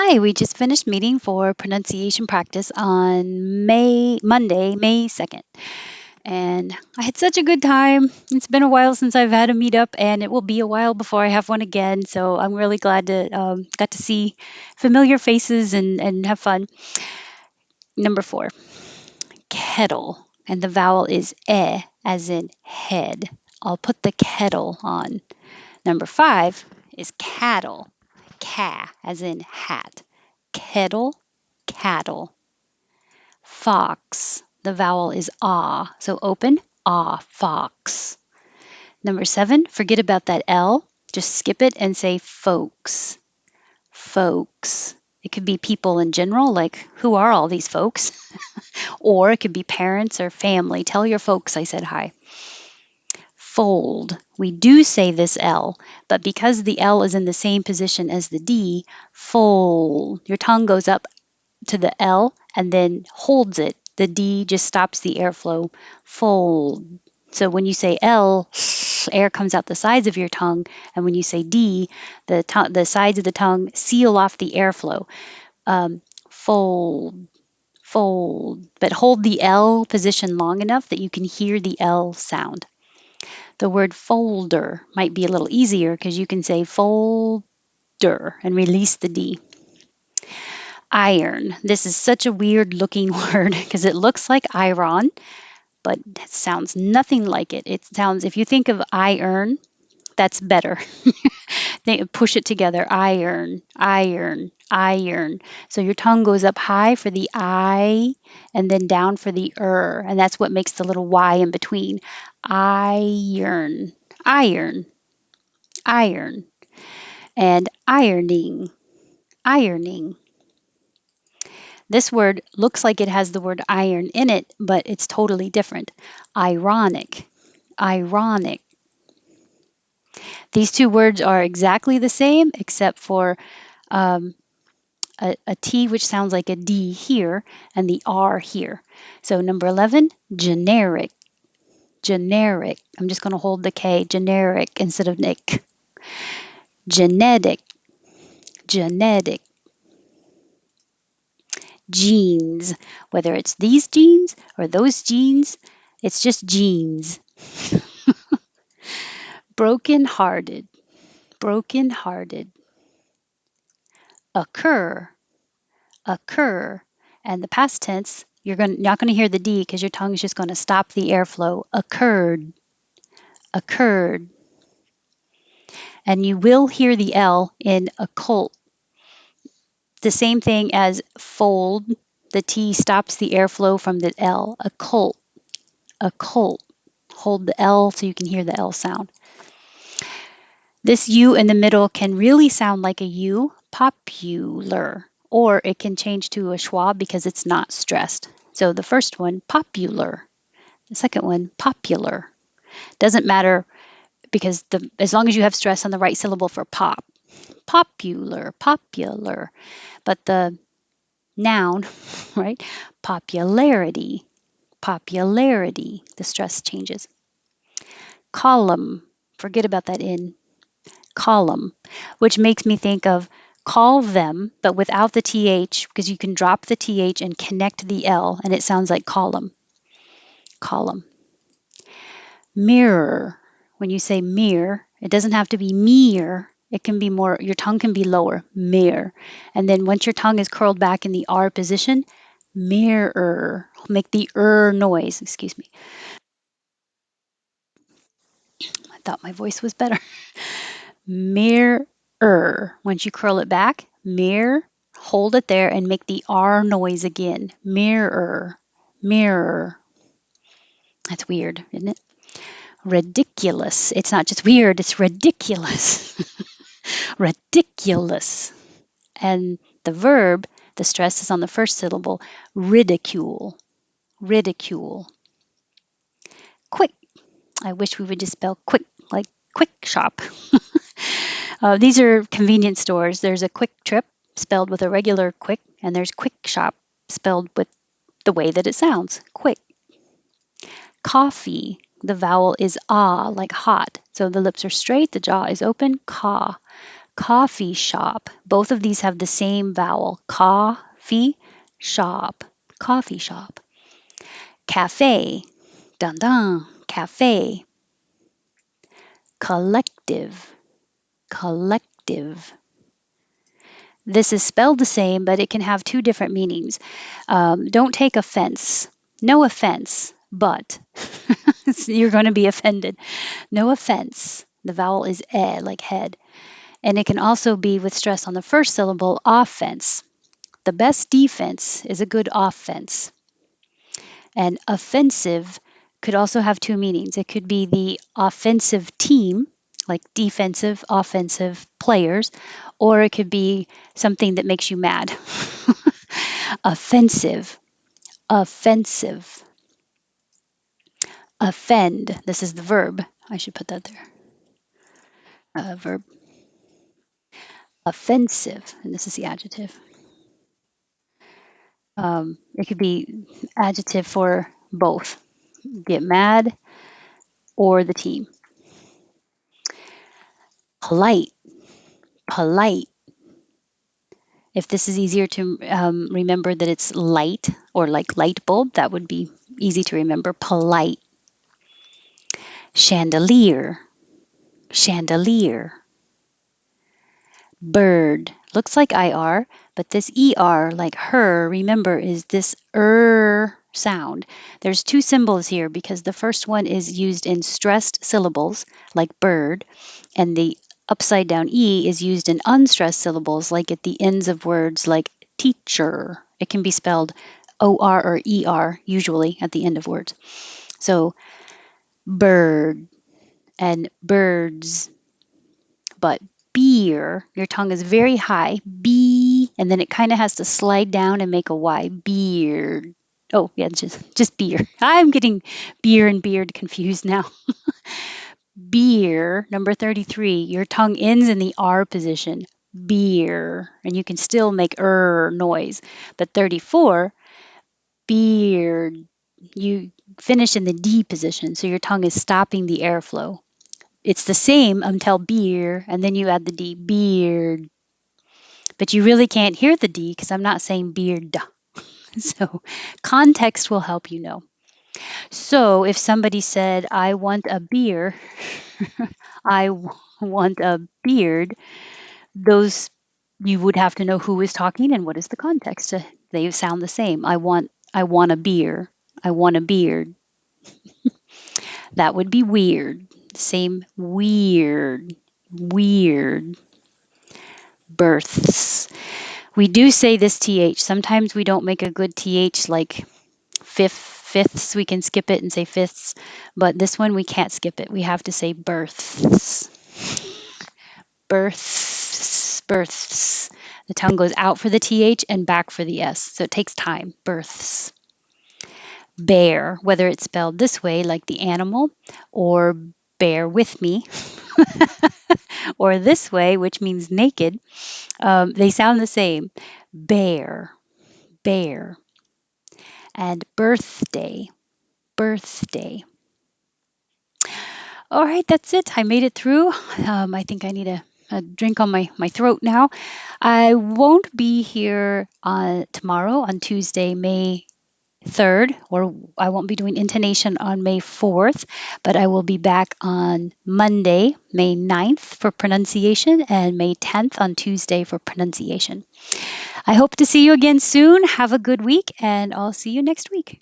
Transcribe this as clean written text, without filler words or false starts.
Hi, we just finished meeting for pronunciation practice on Monday, May 2nd. And I had such a good time. It's been a while since I've had a meetup, and it will be a while before I have one again. So I'm really glad to got to see familiar faces and have fun. Number 4, kettle, and the vowel is as in head. I'll put the kettle on. Number 5 is cattle, as in hat. Kettle, cattle. Fox. The vowel is ah. So open, ah, fox. Number 7, forget about that L. Just skip it and say folks. Folks. It could be people in general, like who are all these folks? Or it could be parents or family. Tell your folks I said hi. Fold. We do say this L, but because the L is in the same position as the D, fold. Your tongue goes up to the L and then holds it. The D just stops the airflow. Fold. So when you say L, air comes out the sides of your tongue, and when you say D, the sides of the tongue seal off the airflow. Fold, fold, but hold the L position long enough that you can hear the L sound. The word folder might be a little easier because you can say folder and release the D. Iron. This is such a weird looking word because it looks like iron, but it sounds nothing like it. It sounds, if you think of iron, that's better. They push it together. Iron, iron, iron. So your tongue goes up high for the I and then down for the and that's what makes the little Y in between. Iron, iron, iron. And ironing, ironing. This word looks like it has the word iron in it, but it's totally different. Ironic, ironic. These two words are exactly the same except for um, a T which sounds like a D here and the R here. So number 11, generic, generic. I'm just going to hold the K, generic instead of Nick. Genetic, genetic. Genes, whether it's these genes or those genes, it's just genes. Broken hearted, broken hearted. Occur, occur. And the past tense, not going to hear the D because your tongue is just going to stop the airflow. Occurred, occurred. And you will hear the L in occult. The same thing as fold, the T stops the airflow from the L. Occult, occult. Hold the L so you can hear the L sound. This U in the middle can really sound like a U, popular, or it can change to a schwa because it's not stressed. So the first one, popular. The second one, popular. Doesn't matter because as long as you have stress on the right syllable for pop, popular, popular. But the noun, right? Popularity, popularity. The stress changes. Column. Forget about that in. Column, which makes me think of call them, but without the TH, because you can drop the TH and connect the L, and it sounds like column. Column. Mirror. When you say mirror, it doesn't have to be mere. It can be more, your tongue can be lower. Mirror. And then once your tongue is curled back in the R position, mirror. Make the noise. Excuse me. I thought my voice was better. Mirror. Once you curl it back, mirror, hold it there and make the R noise again. Mirror, mirror. That's weird, isn't it? Ridiculous. It's not just weird, it's ridiculous. Ridiculous. And the verb, the stress is on the first syllable, ridicule, ridicule. Quick. I wish we would just spell quick, like quick shop. These are convenience stores. There's a Quick Trip spelled with a regular quick, and there's Quick Shop spelled with the way that it sounds, quick. Coffee, the vowel is ah, like hot. So the lips are straight, the jaw is open, ka. coffee shop. Both of these have the same vowel. Coffee shop. Coffee shop. Cafe. Dun dun. Cafe. Collective. Collective. This is spelled the same, but it can have two different meanings. Don't take offense. No offense, but you're going to be offended. No offense. The vowel is like head. And it can also be with stress on the first syllable, offense. The best defense is a good offense. And offensive could also have two meanings. It could be the offensive team, like defensive, offensive players, or it could be something that makes you mad. Offensive, offensive, offend. This is the verb. I should put that there. Verb. Offensive, and this is the adjective. It could be adjective for both. Get mad or the team. Polite, polite. If this is easier to remember that it's light or like light bulb, that would be easy to remember. Polite. Chandelier, chandelier. Bird. Looks like IR, but this ER, like her, remember, is this sound. There's two symbols here because the first one is used in stressed syllables, like bird, and the upside down E is used in unstressed syllables, like at the ends of words like teacher. It can be spelled OR or ER, usually at the end of words. So, bird and birds. But beer, your tongue is very high, B, and then it kind of has to slide down and make a Y. Beard. Oh, yeah, just beer. I'm getting beer and beard confused now. Beer, number 33, your tongue ends in the R position. Beer. And you can still make noise. But 34, beard. You finish in the D position, so your tongue is stopping the airflow. It's the same until beer, and then you add the D, beard. But you really can't hear the D because I'm not saying beard. So context will help you know. So if somebody said, I want a beer, want a beard, those you would have to know who is talking and what is the context. They sound the same. I want a beer. I want a beard. That would be weird. Same weird. Weird. Births. We do say this th. Sometimes we don't make a good th like fifths. We can skip it and say fifths, but this one we can't skip it. We have to say births. Births. Births. The tongue goes out for the th and back for the s, so it takes time. Births. Bear, whether it's spelled this way like the animal, or bear with me, or this way, which means naked, they sound the same. Bear, bear. And birthday, birthday. All right, that's it. I made it through. I think I need a drink on my throat now. I won't be here on tomorrow on Tuesday, May 3rd, or I won't be doing intonation on May 4th, but I will be back on Monday, May 9th for pronunciation, and May 10th on Tuesday for pronunciation. I hope to see you again soon. Have a good week, and I'll see you next week.